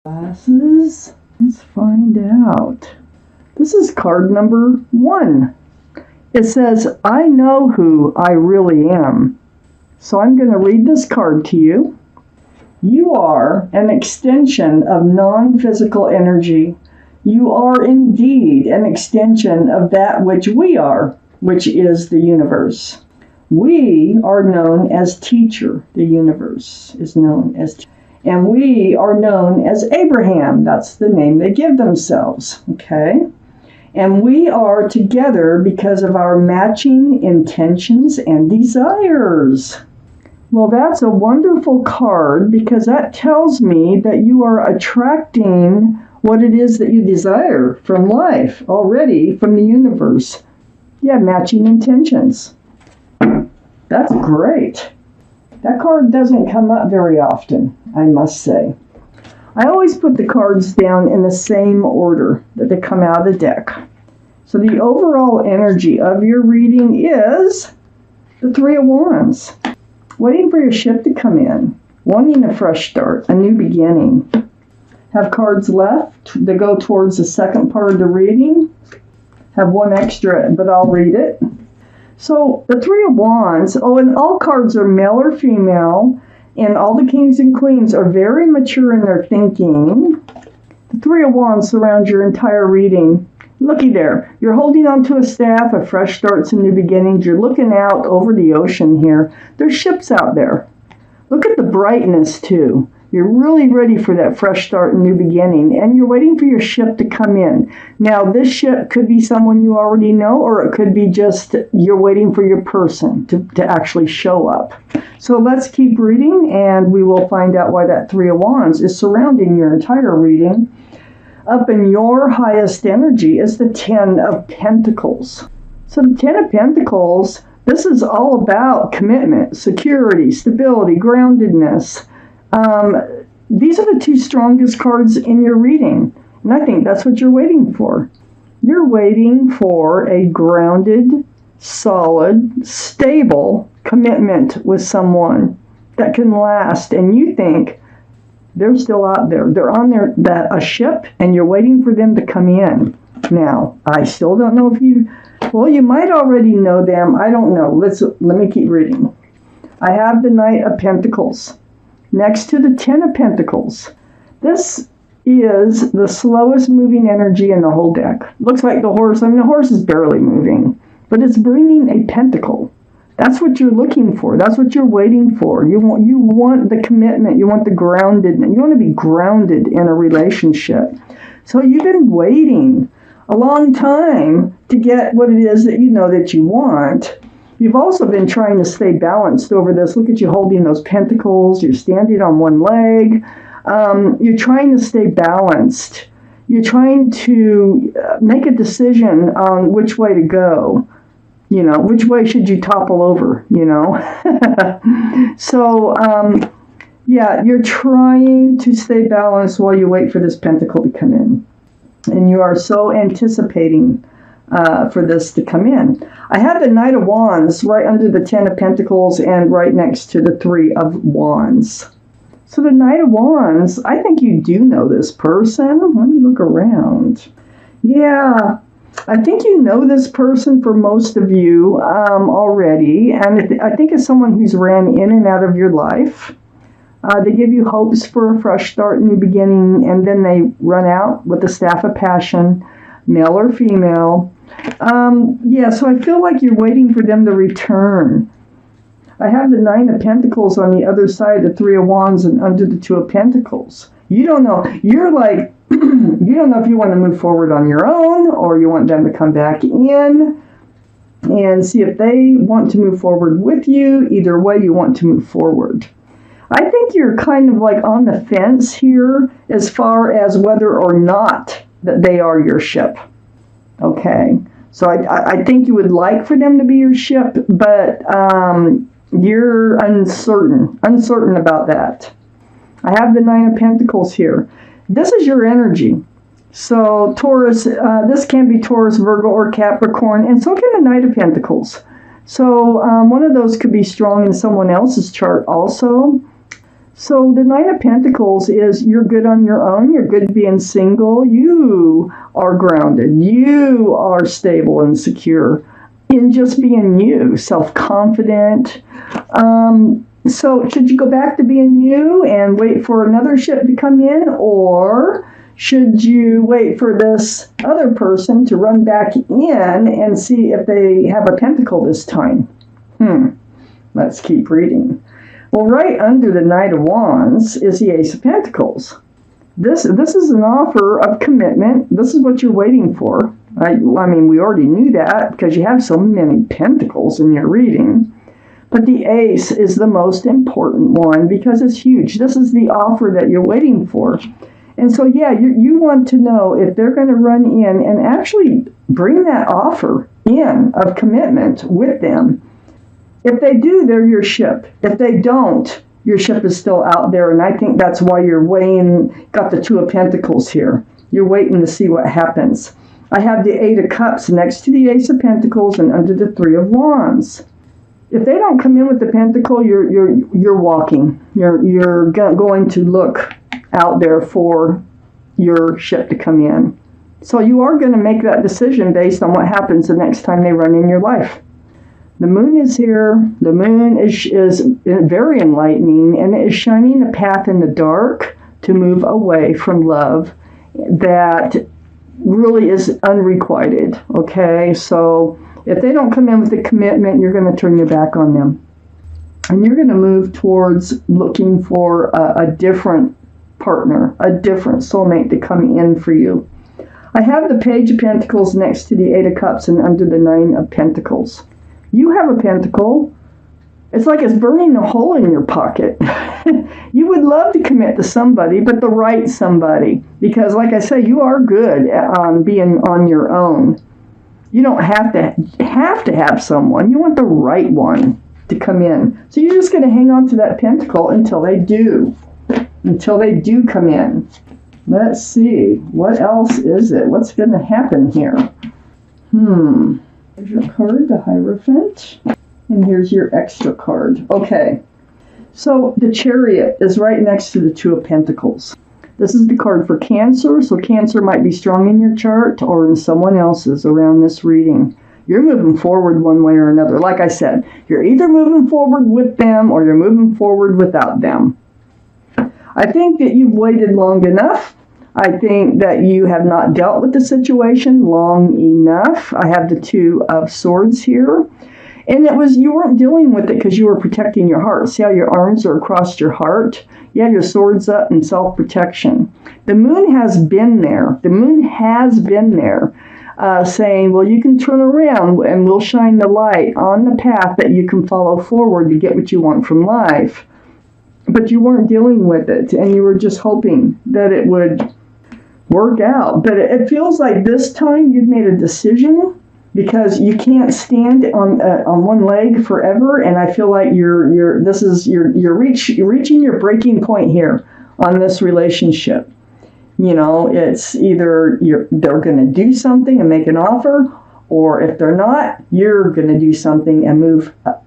Glasses. Let's find out. This is card number 1. It says, I know who I really am. So I'm going to read this card to you. You are an extension of non-physical energy. You are indeed an extension of that which we are, which is the universe. We are known as teacher. The universe is known as teacher. And we are known as Abraham. That's the name they give themselves. Okay? And we are together because of our matching intentions and desires. Well, that's a wonderful card because that tells me that you are attracting what it is that you desire from life already, from the universe. Yeah, matching intentions. That's great. That card doesn't come up very often, I must say. I always put the cards down in the same order that they come out of the deck. So the overall energy of your reading is the Three of Wands. Waiting for your ship to come in. Wanting a fresh start, a new beginning. Have cards left that go towards the second part of the reading. Have one extra, but I'll read it. So the Three of Wands, and all cards are male or female, and all the kings and queens are very mature in their thinking. The Three of Wands surrounds your entire reading. Looky there. You're holding onto a staff, a fresh starts and new beginnings. You're looking out over the ocean here. There's ships out there. Look at the brightness, too. You're really ready for that fresh start and new beginning, and you're waiting for your ship to come in. Now, this ship could be someone you already know, or it could be just you're waiting for your person to actually show up. So let's keep reading, and we will find out why that Three of Wands is surrounding your entire reading. Up in your highest energy is the Ten of Pentacles. So the Ten of Pentacles, this is all about commitment, security, stability, groundedness. These are the two strongest cards in your reading, and I think that's what you're waiting for. You're waiting for a grounded, solid, stable commitment with someone that can last, and you think they're still out there. They're on a ship, and you're waiting for them to come in. Now, I still don't know if you might already know them. I don't know. Let me keep reading. I have the Knight of Pentacles next to the Ten of Pentacles. This is the slowest moving energy in the whole deck. Looks like the horse. The horse is barely moving, but it's bringing a pentacle. That's what you're looking for. That's what you're waiting for. You want the commitment. You want the groundedness. You want to be grounded in a relationship. So you've been waiting a long time to get what it is that you know that you want. You've also been trying to stay balanced over this. Look at you holding those pentacles. You're standing on one leg. You're trying to stay balanced. You're trying to make a decision on which way to go. Which way should you topple over, So, you're trying to stay balanced while you wait for this pentacle to come in. And you are so anticipating for this to come in. I have the Knight of Wands right under the Ten of Pentacles and right next to the Three of Wands. So the Knight of Wands, I think you do know this person. Let me look around. Yeah, I think you know this person for most of you already. And I think it's someone who's ran in and out of your life. They give you hopes for a fresh start, new beginning, and then they run out with the Staff of Passion, male or female. So I feel like you're waiting for them to return. I have the Nine of Pentacles on the other side, the Three of Wands, and under the Two of Pentacles. You don't know. You're like, you don't know if you want to move forward on your own or you want them to come back in and see if they want to move forward with you. Either way, you want to move forward. I think you're kind of like on the fence here as far as whether or not that they are your ship. Okay. So I think you would like for them to be your ship, but you're uncertain about that. I have the Nine of Pentacles here. This is your energy. So Taurus, this can be Taurus, Virgo, or Capricorn, and so can the Knight of Pentacles. So one of those could be strong in someone else's chart also. So the Nine of Pentacles is you're good on your own. You're good being single. You are grounded. You are stable and secure in just being you, self-confident. So should you go back to being you and wait for another ship to come in, or should you wait for this other person to run back in and see if they have a pentacle this time? Let's keep reading. Well, right under the Knight of Wands is the Ace of Pentacles. This is an offer of commitment. This is what you're waiting for. I mean, we already knew that because you have so many pentacles in your reading. But the Ace is the most important one because it's huge. This is the offer that you're waiting for. And so, yeah, you want to know if they're going to run in and actually bring that offer in of commitment with them. If they do, they're your ship. If they don't, your ship is still out there. And I think that's why you're got the Two of Pentacles here. You're waiting to see what happens. I have the Eight of Cups next to the Ace of Pentacles and under the Three of Wands. If they don't come in with the pentacle, you're walking. You're going to look out there for your ship to come in. So you are going to make that decision based on what happens the next time they run in your life. The moon is here. The moon is very enlightening, and it is shining a path in the dark to move away from love that really is unrequited. Okay, so if they don't come in with a commitment, you're going to turn your back on them. And you're going to move towards looking for a different partner, a different soulmate to come in for you. I have the Page of Pentacles next to the Eight of Cups and under the Nine of Pentacles. You have a pentacle. It's like it's burning a hole in your pocket. You would love to commit to somebody, but the right somebody. Because like I say, you are good on being on your own. You don't have to have someone. You want the right one to come in. So you're just going to hang on to that pentacle until they do. Until they do come in. Let's see. What else is it? What's going to happen here? Here's your card, the Hierophant. And here's your extra card. Okay. So the Chariot is right next to the Two of Pentacles. This is the card for Cancer, so Cancer might be strong in your chart or in someone else's around this reading. You're moving forward one way or another. Like I said, you're either moving forward with them or you're moving forward without them. I think that you've waited long enough. I think that you have not dealt with the situation long enough. I have the Two of Swords here. And you weren't dealing with it because you were protecting your heart. See how your arms are across your heart? You have your swords up in self-protection. The moon has been there. The moon has been there saying, well, you can turn around and we'll shine the light on the path that you can follow forward to get what you want from life. But you weren't dealing with it, and you were just hoping that it would work out. But it feels like this time you've made a decision because you can't stand on one leg forever, and I feel like you're reaching your breaking point here on this relationship. You know, it's either they're going to do something and make an offer, or if they're not, you're going to do something and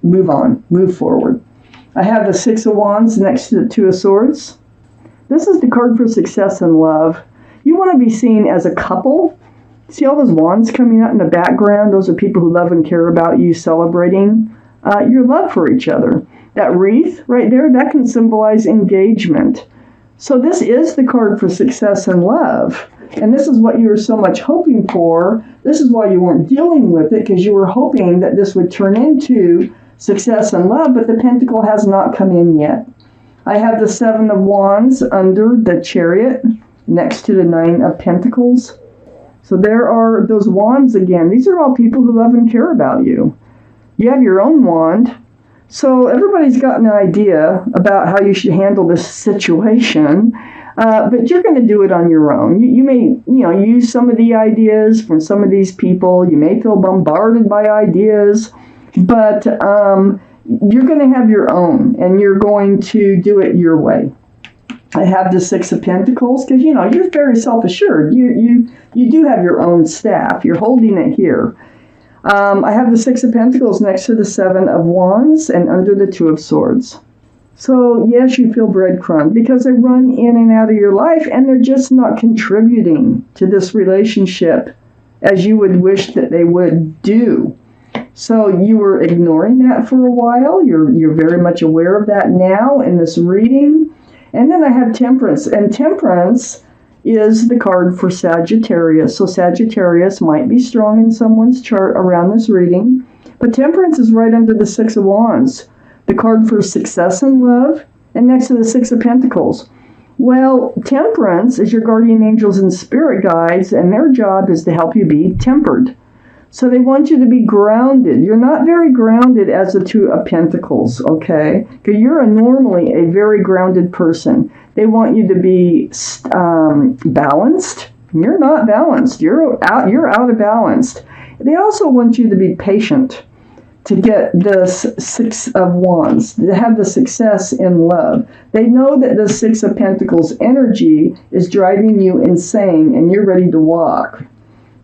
move forward. I have the Six of Wands next to the Two of Swords. This is the card for success in love. You want to be seen as a couple. See all those wands coming out in the background? Those are people who love and care about you, celebrating your love for each other. That wreath right there, that can symbolize engagement. So this is the card for success in love. And this is what you were so much hoping for. This is why you weren't dealing with it, because you were hoping that this would turn into success in love, but the Pentacle has not come in yet. I have the Seven of Wands under the Chariot next to the Nine of Pentacles. So there are those wands again. These are all people who love and care about you. You have your own wand. So everybody's got an idea about how you should handle this situation, but you're going to do it on your own. You may, use some of the ideas from some of these people. You may feel bombarded by ideas, but you're going to have your own, and you're going to do it your way. I have the Six of Pentacles because, you're very self-assured. You do have your own staff. You're holding it here. I have the Six of Pentacles next to the Seven of Wands and under the Two of Swords. So, yes, you feel breadcrumbed because they run in and out of your life and they're just not contributing to this relationship as you would wish that they would do. So you were ignoring that for a while. You're very much aware of that now in this reading. And then I have Temperance. And Temperance is the card for Sagittarius. So Sagittarius might be strong in someone's chart around this reading. But Temperance is right under the Six of Wands, the card for success in love, and next to the Six of Pentacles. Well, Temperance is your guardian angels and spirit guides, and their job is to help you be tempered. So they want you to be grounded. You're not very grounded as the Two of Pentacles, okay? Because you're normally a very grounded person. They want you to be balanced. You're not balanced. You're out of balance. They also want you to be patient, to get this Six of Wands, to have the success in love. They know that the Six of Pentacles energy is driving you insane and you're ready to walk.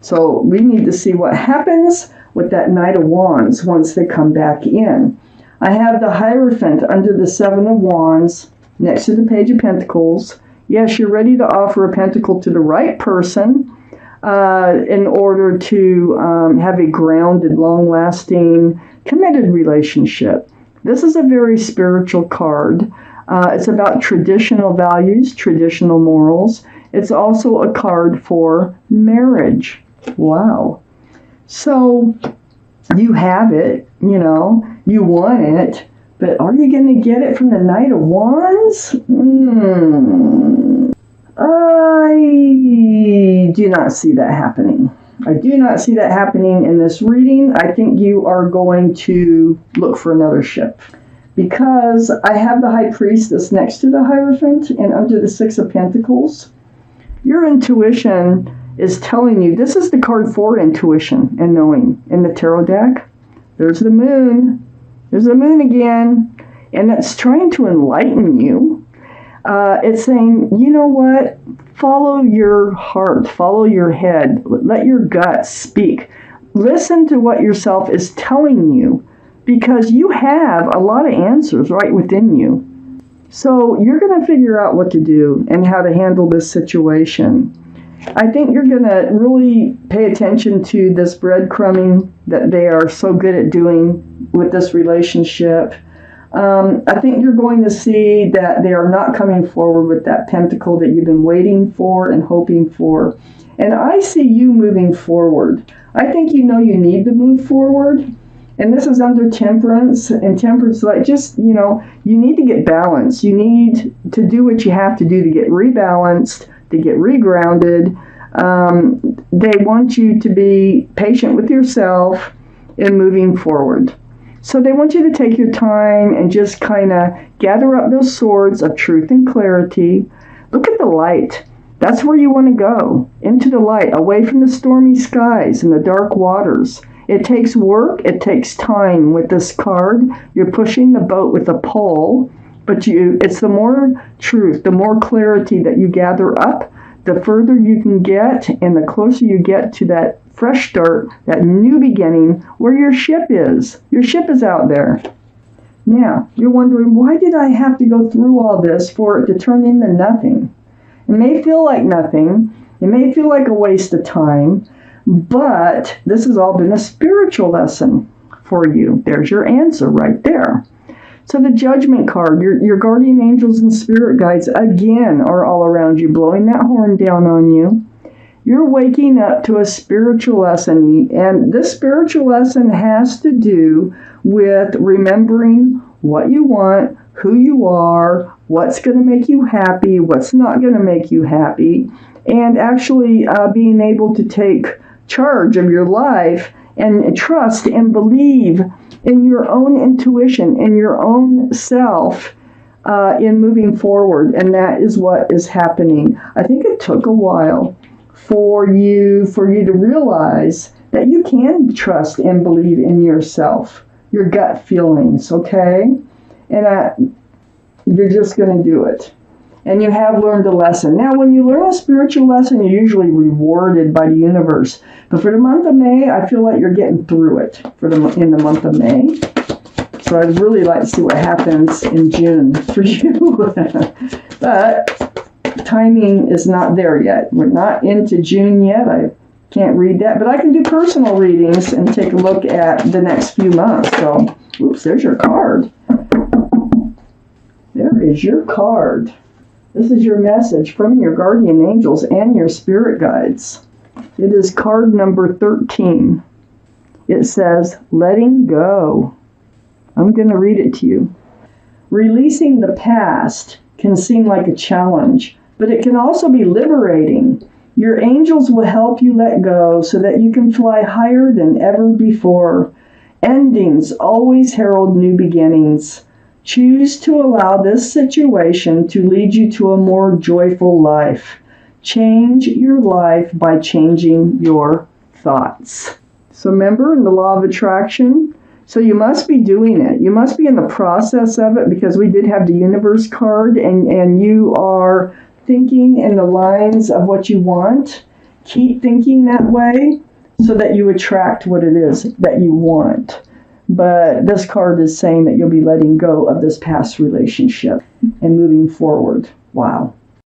So we need to see what happens with that Knight of Wands once they come back in. I have the Hierophant under the Seven of Wands next to the Page of Pentacles. Yes, you're ready to offer a pentacle to the right person in order to have a grounded, long-lasting, committed relationship. This is a very spiritual card. It's about traditional values, traditional morals. It's also a card for marriage. Wow. So you have it, you want it, but are you going to get it from the Knight of Wands? I do not see that happening. I do not see that happening in this reading. I think you are going to look for another ship. Because I have the High Priestess next to the Hierophant and under the Six of Pentacles. Your intuition is telling you, this is the card for intuition and knowing. In the tarot deck, there's the moon. There's the moon again. And it's trying to enlighten you. It's saying, you know what? Follow your heart. Follow your head. Let your gut speak. Listen to what yourself is telling you. Because you have a lot of answers right within you. So you're going to figure out what to do and how to handle this situation. I think you're going to really pay attention to this breadcrumbing that they are so good at doing with this relationship. I think you're going to see that they are not coming forward with that pentacle that you've been waiting for and hoping for. And I see you moving forward. I think you know you need to move forward. And this is under Temperance. And Temperance, like, just, you need to get balanced. You need to do what you have to do to get rebalanced, to get regrounded. They want you to be patient with yourself in moving forward. So they want you to take your time and just kind of gather up those swords of truth and clarity. Look at the light. That's where you want to go, into the light, away from the stormy skies and the dark waters. It takes work. It takes time with this card. You're pushing the boat with a pole, but it's the more truth, the more clarity that you gather up, the further you can get and the closer you get to that fresh start, that new beginning where your ship is. Your ship is out there. Now, you're wondering, why did I have to go through all this for it to turn into nothing? It may feel like nothing. It may feel like a waste of time. But this has all been a spiritual lesson for you. There's your answer right there. So the Judgment card, your guardian angels and spirit guides, again, are all around you, blowing that horn down on you. You're waking up to a spiritual lesson, and this spiritual lesson has to do with remembering what you want, who you are, what's going to make you happy, what's not going to make you happy, and actually being able to take charge of your life and trust and believe in your own intuition, in your own self, in moving forward. And that is what is happening. I think it took a while for you to realize that you can trust and believe in yourself, your gut feelings, okay? And you're just going to do it. And you have learned a lesson. Now, when you learn a spiritual lesson, you're usually rewarded by the universe. But for the month of May, I feel like you're getting through it in the month of May. So I'd really like to see what happens in June for you. But timing is not there yet. We're not into June yet. I can't read that. But I can do personal readings and take a look at the next few months. So, oops, there's your card. There is your card. This is your message from your guardian angels and your spirit guides. It is card number 13. It says, letting go. I'm going to read it to you. Releasing the past can seem like a challenge, but it can also be liberating. Your angels will help you let go so that you can fly higher than ever before. Endings always herald new beginnings. Choose to allow this situation to lead you to a more joyful life. Change your life by changing your thoughts. So remember, in the law of attraction, so you must be doing it. You must be in the process of it, because we did have the universe card, and you are thinking in the lines of what you want. Keep thinking that way so that you attract what it is that you want. But this card is saying that you'll be letting go of this past relationship and moving forward. Wow.